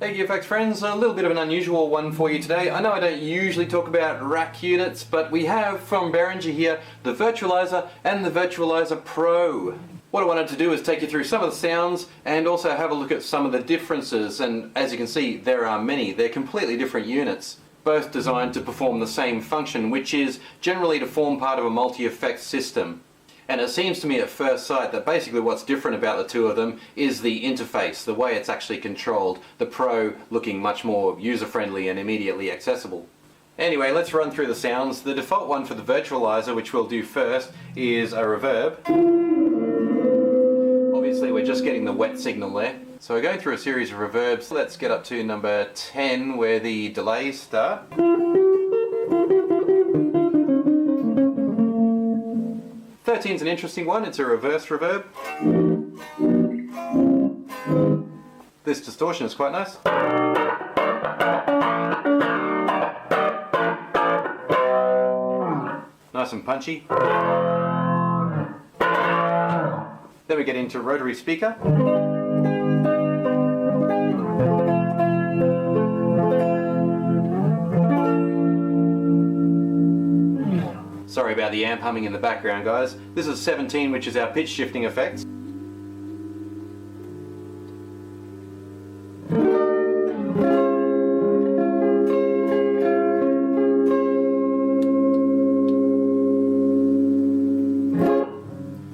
Hey GFX friends, a little bit of an unusual one for you today. I know I don't usually talk about rack units, but we have from Behringer here the Virtualizer and the Virtualizer Pro. What I wanted to do is take you through some of the sounds and also have a look at some of the differences, and as you can see there are many. They're completely different units, both designed to perform the same function, which is generally to form part of a multi-effect system. And it seems to me at first sight that basically what's different about the two of them is the interface, the way it's actually controlled, the Pro looking much more user-friendly and immediately accessible. Anyway, let's run through the sounds. The default one for the Virtualizer, which we'll do first, is a reverb. Obviously we're just getting the wet signal there. So we're going through a series of reverbs. Let's get up to number 10 where the delays start. 13's an interesting one, it's a reverse reverb. This distortion is quite nice. Nice and punchy. Then we get into Rotary speaker. Sorry about the amp humming in the background, guys. This is 17, which is our pitch shifting effect.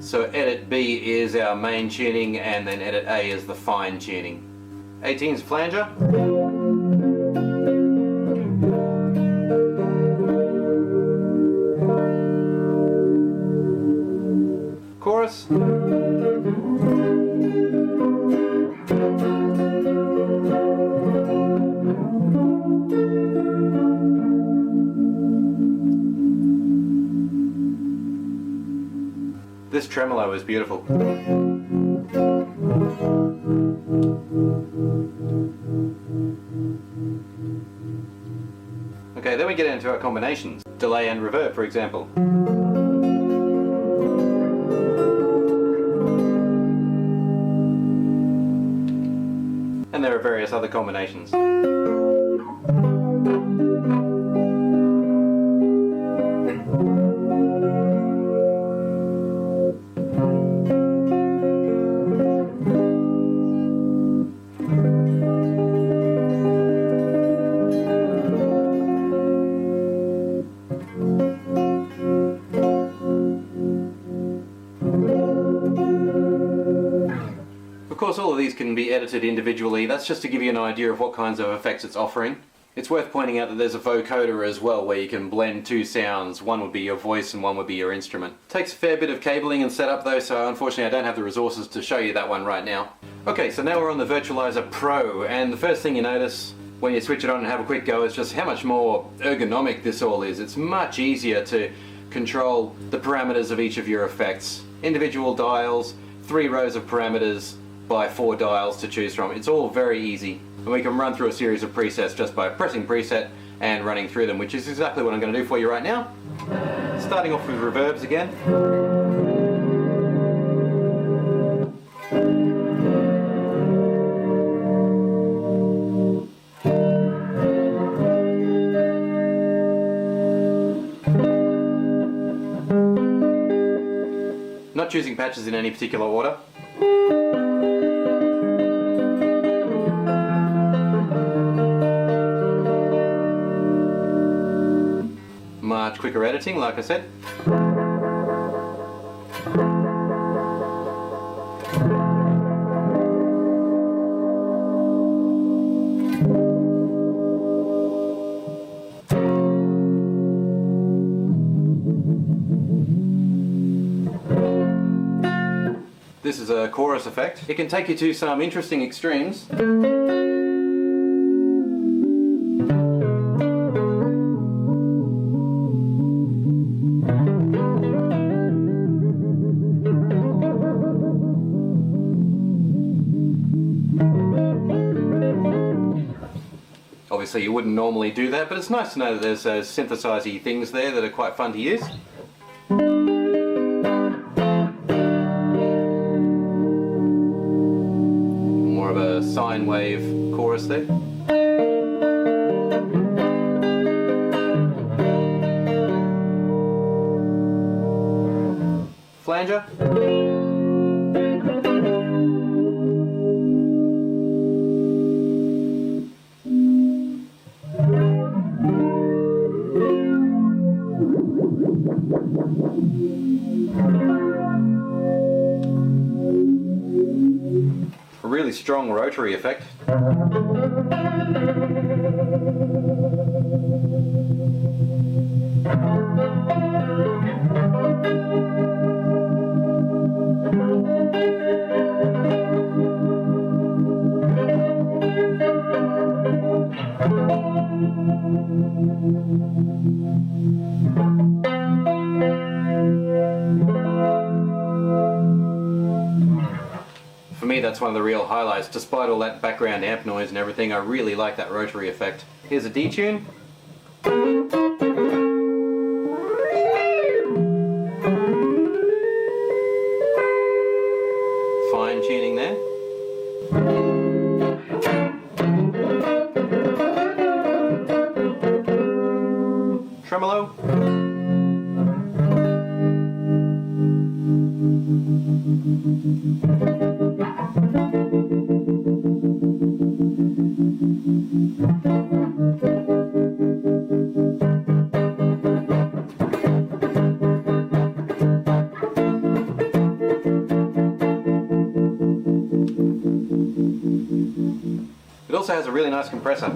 So edit B is our main tuning, and then edit A is the fine tuning. 18 is flanger. Chorus. This tremolo is beautiful. Okay, then we get into our combinations. Delay and reverb, for example. And there are various other combinations. Of course, all of these can be edited individually. That's just to give you an idea of what kinds of effects it's offering. It's worth pointing out that there's a vocoder as well, where you can blend two sounds. One would be your voice and one would be your instrument. Takes a fair bit of cabling and setup though, so unfortunately I don't have the resources to show you that one right now. Okay, so now we're on the Virtualizer Pro, and the first thing you notice when you switch it on and have a quick go is just how much more ergonomic this all is. It's much easier to control the parameters of each of your effects. Individual dials, 3 rows of parameters, by 4 dials to choose from. It's all very easy, and we can run through a series of presets just by pressing preset and running through them, which is exactly what I'm going to do for you right now. Starting off with reverbs again. Not choosing patches in any particular order. Much quicker editing, like I said. This is a chorus effect. It can take you to some interesting extremes. Obviously you wouldn't normally do that, but it's nice to know that there's those synthesizer-y things there that are quite fun to use. More of a sine wave chorus. chorus there. Flanger. A really strong rotary effect. For me, that's one of the real highlights. Despite all that background amp noise and everything, I really like that rotary effect. Here's a Detune. Fine tuning there. Tremolo. It also has a really nice compressor.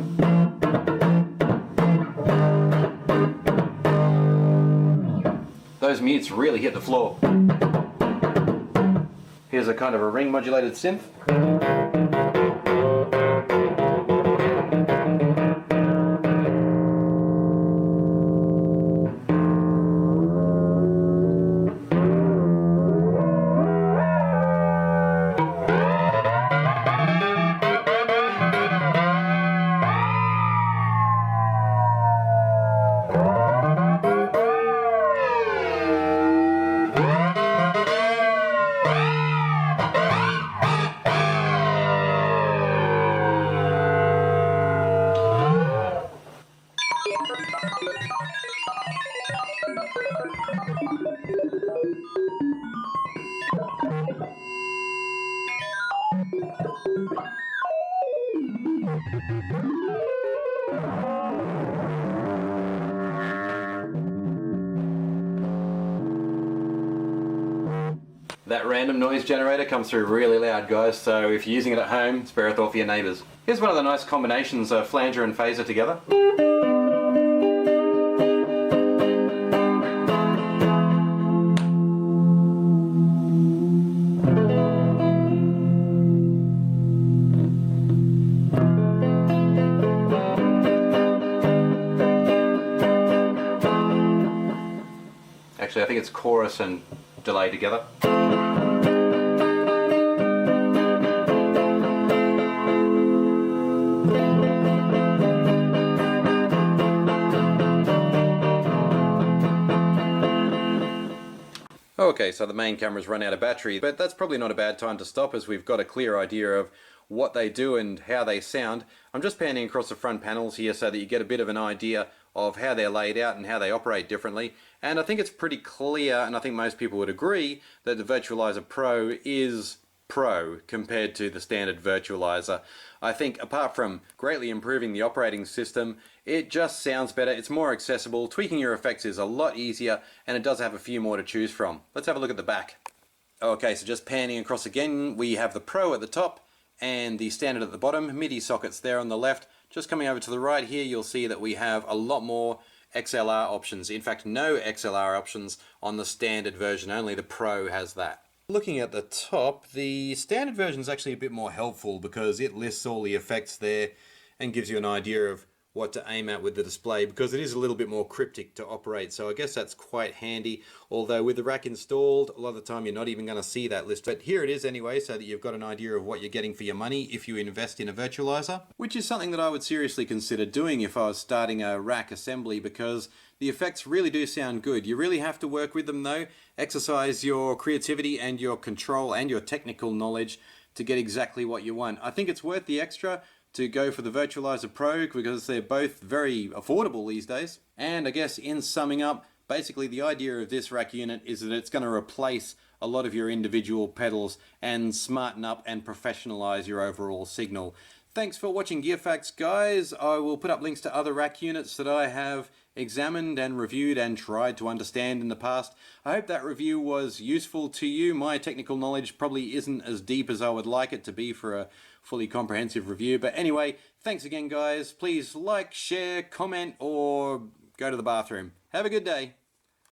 Those mutes really hit the floor. Here's a kind of a ring modulated synth. That random noise generator comes through really loud, guys, so if you're using it at home, spare a thought for your neighbours. Here's one of the nice combinations of flanger and phaser together. Actually, I think it's chorus and delay together. Okay, so the main camera's run out of battery, but that's probably not a bad time to stop as we've got a clear idea of what they do and how they sound. I'm just panning across the front panels here so that you get a bit of an idea of how they're laid out and how they operate differently. And I think it's pretty clear, and I think most people would agree, that the Virtualizer Pro is Pro compared to the standard Virtualizer. I think apart from greatly improving the operating system, it just sounds better, it's more accessible, tweaking your effects is a lot easier, and it does have a few more to choose from. Let's have a look at the back. Okay, so just panning across again, we have the Pro at the top and the standard at the bottom, MIDI sockets there on the left. Just coming over to the right here, you'll see that we have a lot more XLR options. In fact, no XLR options on the standard version, only the Pro has that. Looking at the top, the standard version is actually a bit more helpful because it lists all the effects there and gives you an idea of what to aim at with the display, because it is a little bit more cryptic to operate, so I guess that's quite handy. Although with the rack installed, a lot of the time you're not even going to see that list, but here it is anyway, so that you've got an idea of what you're getting for your money if you invest in a virtualizer, which is something that I would seriously consider doing if I was starting a rack assembly, because the effects really do sound good. You really have to work with them though, exercise your creativity and your control and your technical knowledge to get exactly what you want. I think it's worth the extra to go for the Virtualizer Pro because they're both very affordable these days. And I guess in summing up, basically the idea of this rack unit is that it's going to replace a lot of your individual pedals and smarten up and professionalize your overall signal. Thanks for watching Gear Facts, guys. I will put up links to other rack units that I have examined and reviewed and tried to understand in the past. I hope that review was useful to you. My technical knowledge probably isn't as deep as I would like it to be for a fully comprehensive review. But anyway, thanks again, guys. Please like, share, comment, or go to the bathroom. Have a good day.